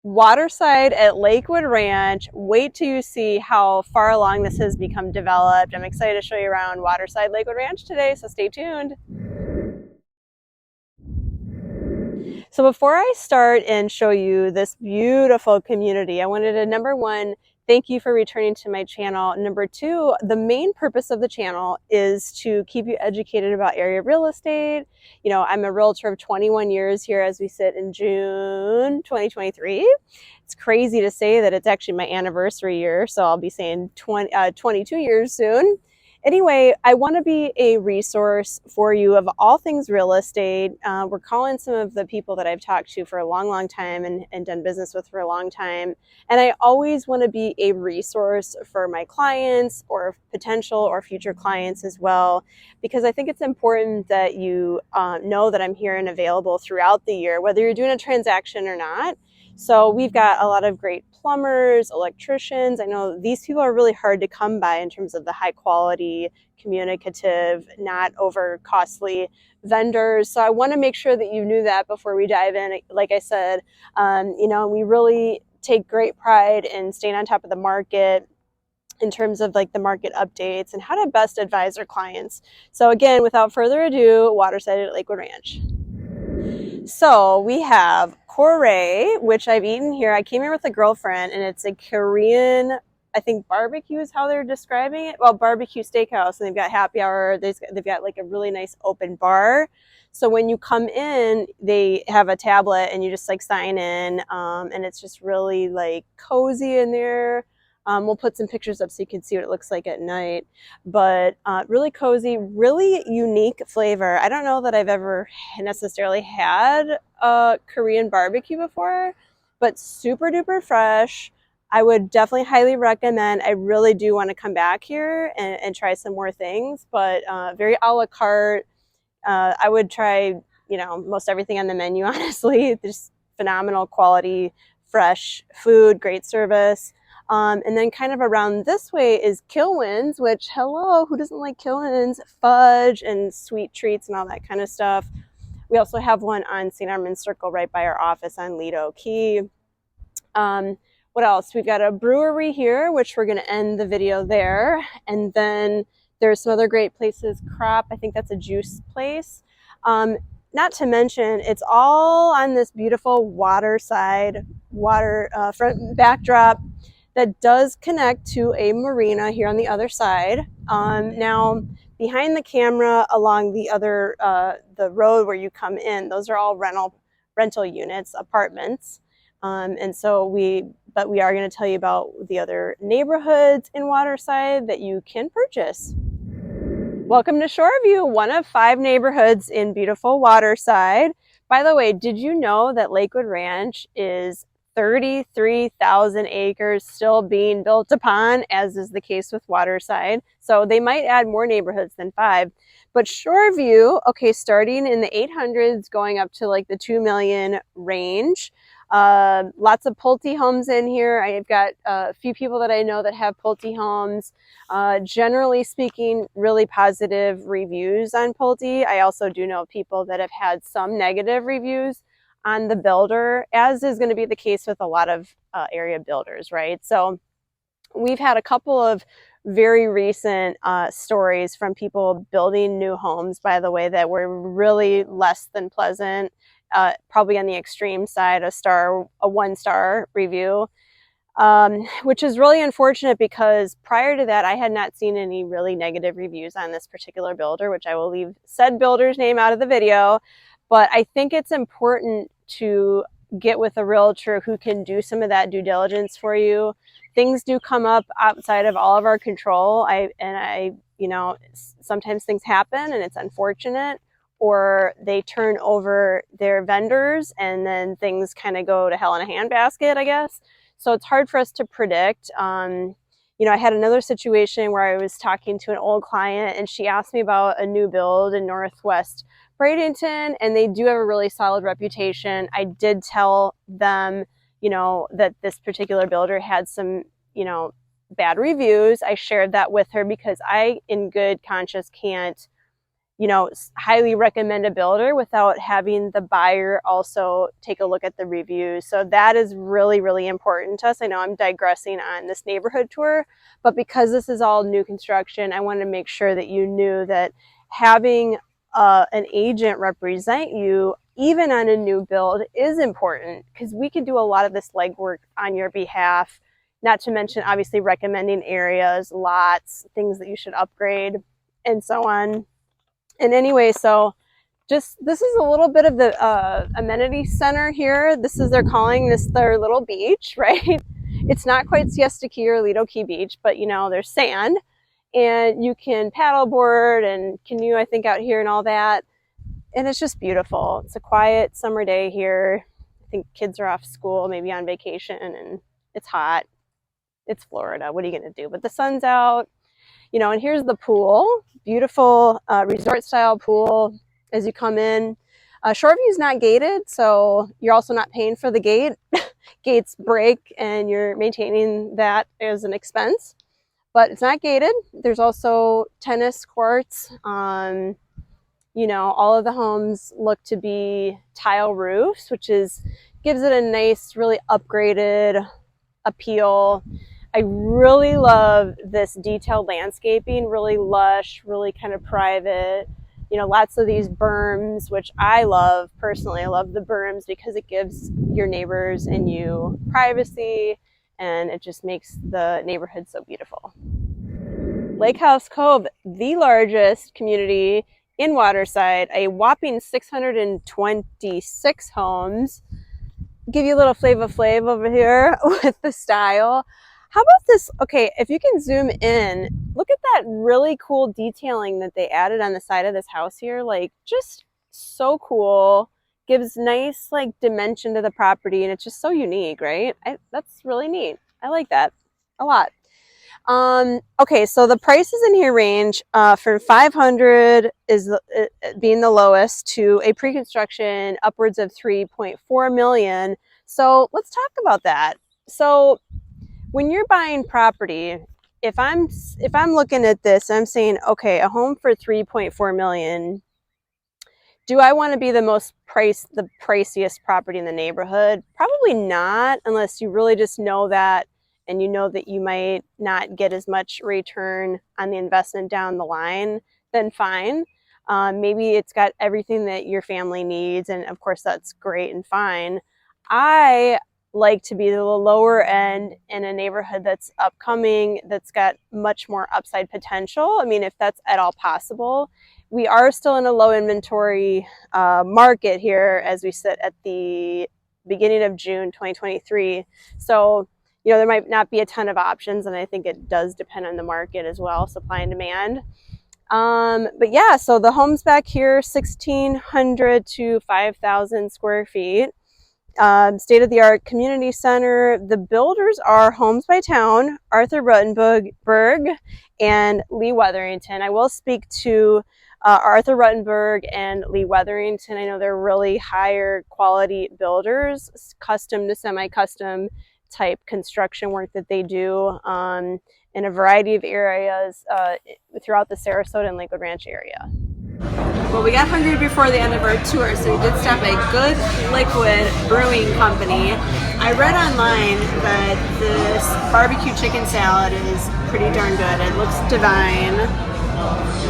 Waterside at Lakewood Ranch. Wait till you see how far along this has become developed. I'm excited to show you around Waterside Lakewood Ranch today, so stay tuned. So before I start and show you this beautiful community, I wanted to, number one, thank you for returning to my channel. Number two, the main purpose of the channel is to keep you educated about area real estate. You know, I'm a realtor of 21 years here as we sit in June 2023. It's crazy to say that it's actually my anniversary year, so I'll be saying 22 years soon. Anyway, I want to be a resource for you of all things real estate. We're calling some of the people that I've talked to for a long time and done business with for a long time. And I always want to be a resource for my clients or potential or future clients as well, because I think it's important that you know that I'm here and available throughout the year, whether you're doing a transaction or not. So we've got a lot of great plumbers, electricians. I know these people are really hard to come by in terms of the high quality, communicative, not over costly vendors. So I want to make sure that you knew that before we dive in. Like I said, you know, we really take great pride in staying on top of the market in terms of like the market updates and how to best advise our clients. So again, without further ado, Waterside at Lakewood Ranch. So we have Korea, which I've eaten here. I came here with a girlfriend, and it's a Korean, I think barbecue is how they're describing it. Well, barbecue steakhouse, and they've got happy hour. They've got like a really nice open bar. So when you come in, they have a tablet, and you just like sign in, and it's just really like cozy in there. We'll put some pictures up so you can see what it looks like at night, but really cozy, really unique flavor. I don't know that I've ever necessarily had a Korean barbecue before, but super duper fresh. I would definitely highly recommend. I really do want to come back here and try some more things, but very a la carte. I would try, you know, most everything on the menu, honestly. Just phenomenal quality, fresh food, great service. And then kind of around this way is Kilwins, which, hello, who doesn't like Kilwins? Fudge and sweet treats and all that kind of stuff. We also have one on St. Armand's Circle right by our office on Lido Key. What else? We've got a brewery here, which we're going to end the video there. And then there's some other great places. Crop, I think that's a juice place. Not to mention, it's all on this beautiful waterside, front backdrop that does connect to a marina here on the other side. Now, behind the camera along the other, the road where you come in, those are all rental units, apartments. And so we are going to tell you about the other neighborhoods in Waterside that you can purchase. Welcome to Shoreview, one of 5 neighborhoods in beautiful Waterside. By the way, did you know that Lakewood Ranch is 33,000 acres still being built upon, as is the case with Waterside? So they might add more neighborhoods than 5. But Shoreview, okay, starting in the 800s, going up to like the 2 million range. Lots of Pulte homes in here. I've got a few people that I know that have Pulte homes. Generally speaking, really positive reviews on Pulte. I also do know people that have had some negative reviews on the builder, as is going to be the case with a lot of area builders, right? So we've had a couple of very recent stories from people building new homes, by the way, that were really less than pleasant, probably on the extreme side, a 1-star review, which is really unfortunate because prior to that, I had not seen any really negative reviews on this particular builder, which I will leave said builder's name out of the video. But I think it's important to get with a realtor who can do some of that due diligence for you. Things do come up outside of all of our control. You know, sometimes things happen and it's unfortunate, or they turn over their vendors and then things kind of go to hell in a handbasket, I guess. So it's hard for us to predict. You know, I had another situation where I was talking to an old client and she asked me about a new build in Northwest Bradenton, and they do have a really solid reputation. I did tell them, you know, that this particular builder had some, you know, bad reviews. I shared that with her because I, in good conscience, can't highly recommend a builder without having the buyer also take a look at the reviews. So that is really, really important to us. I know I'm digressing on this neighborhood tour, but because this is all new construction, I wanted to make sure that you knew that having an agent represent you, even on a new build, is important, because we can do a lot of this legwork on your behalf, not to mention obviously recommending areas, lots, things that you should upgrade, and so on. And anyway, so this is a little bit of the amenity center here. They're calling this their little beach, right? It's not quite Siesta Key or Lido Key beach, but there's sand, and you can paddleboard and canoe, I think, out here and all that. And it's just beautiful. It's a quiet summer day here. I think kids are off school, maybe on vacation, and it's hot. It's Florida. What are you going to do? But the sun's out. And here's the pool, beautiful resort style pool as you come in. Shoreview is not gated, so you're also not paying for the gate. Gates break and you're maintaining that as an expense, but it's not gated. There's also tennis courts. All of the homes look to be tile roofs, which gives it a nice, really upgraded appeal. I really love this detailed landscaping, really lush, really kind of private. Lots of these berms, which I love personally. I love the berms because it gives your neighbors and you privacy, and it just makes the neighborhood so beautiful. Lake House Cove, the largest community in Waterside, a whopping 626 homes. Give you a little Flava Flav over here with the style. How about this? Okay, if you can zoom in, look at that really cool detailing that they added on the side of this house here. Like, just so cool. Gives nice dimension to the property, and it's just so unique, right? That's really neat. I like that a lot. Okay, so the prices in here range for 500 is being the lowest to a pre-construction upwards of 3.4 million. So let's talk about that. So when you're buying property, if I'm looking at this, I'm saying, okay, a home for 3.4 million. Do I want to be the priciest property in the neighborhood? Probably not, unless you really just know that, and you know that you might not get as much return on the investment down the line. Then fine. Maybe it's got everything that your family needs, and of course that's great and fine. I like to be the lower end in a neighborhood that's upcoming, that's got much more upside potential. I mean, if that's at all possible. We are still in a low inventory market here as we sit at the beginning of June 2023. So, there might not be a ton of options, and I think it does depend on the market as well, supply and demand. But yeah, so the homes back here, 1,600 to 5,000 square feet. State-of-the-art community center. The builders are Homes by Town, Arthur Ruttenberg, and Lee Wetherington. I will speak to Arthur Ruttenberg and Lee Wetherington. I know they're really higher quality builders, custom to semi-custom type construction work that they do in a variety of areas throughout the Sarasota and Lakewood Ranch area. Well, we got hungry before the end of our tour, so we did stop at Good Liquid Brewing Company. I read online that this barbecue chicken salad is pretty darn good. It looks divine.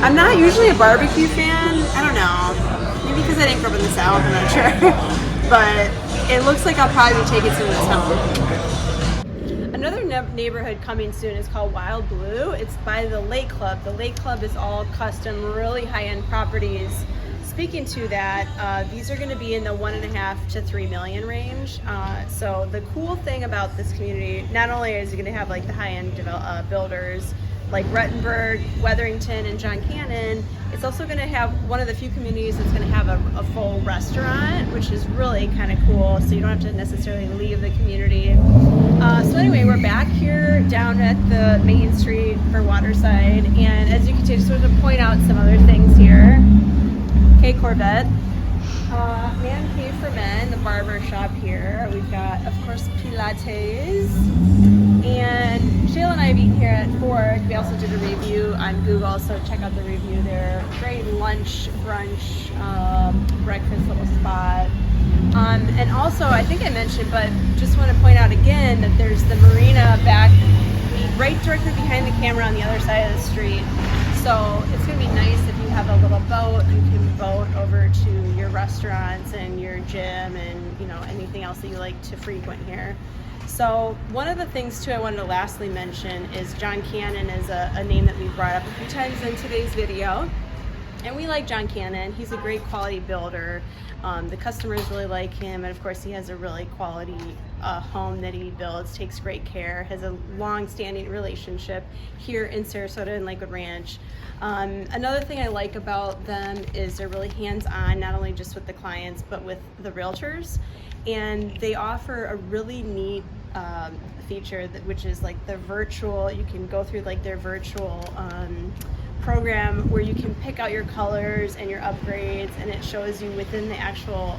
I'm not usually a barbecue fan. I don't know. Maybe because I didn't grow up in the South, I'm not sure. But it looks like I'll probably take it to this home. Another neighborhood coming soon is called Wild Blue. It's by the Lake Club. The Lake Club is all custom, really high-end properties. Speaking to that, these are going to be in the 1.5 to 3 million range. So the cool thing about this community, not only is it going to have the high-end builders like Ruttenberg, Wetherington, and John Cannon, it's also going to have one of the few communities that's going to have a full restaurant, which is really kind of cool, so you don't have to necessarily leave the community. So anyway, we're back here down at the Main Street for Waterside, and as you can see, I just wanted to point out some other things here. Okay, Corvette. Man Cave for Men, the barber shop here. We've got, of course, Pilates, and Shayla and I being here at Fork, we also did a review on Google, so check out the review there. Great lunch, brunch, breakfast little spot. And also, I think I mentioned, but just want to point out again that there's the marina back right directly behind the camera on the other side of the street. So it's going to be nice if you have a little boat, you can boat over to your restaurants and your gym and, you know, anything else that you like to frequent here. So one of the things too I wanted to lastly mention is John Cannon is a name that we've brought up a few times in today's video. And we like John Cannon. He's a great quality builder. The customers really like him, and of course he has a really quality home that he builds, takes great care, has a long-standing relationship here in Sarasota and Lakewood Ranch. Another thing I like about them is they're really hands-on, not only just with the clients, but with the realtors. And they offer a really neat feature, which is like the virtual, you can go through like their virtual program where you can pick out your colors and your upgrades, and it shows you within the actual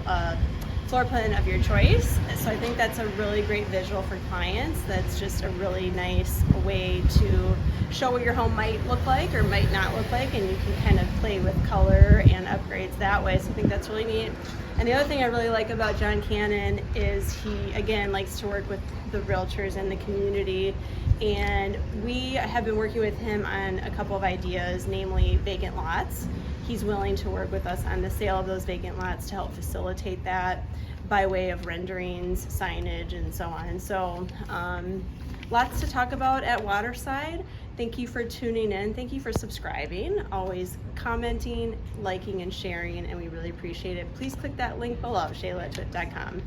floor plan of your choice. So I think that's a really great visual for clients. That's just a really nice way to show what your home might look like or might not look like, and you can kind of play with color and upgrades that way. So I think that's really neat. And the other thing I really like about John Cannon is he, again, likes to work with the realtors in the community. And we have been working with him on a couple of ideas, namely vacant lots. He's willing to work with us on the sale of those vacant lots to help facilitate that by way of renderings, signage, and so on. So lots to talk about at Waterside. Thank you for tuning in. Thank you for subscribing, always commenting, liking, and sharing, and we really appreciate it. Please click that link below, shaylatwit.com.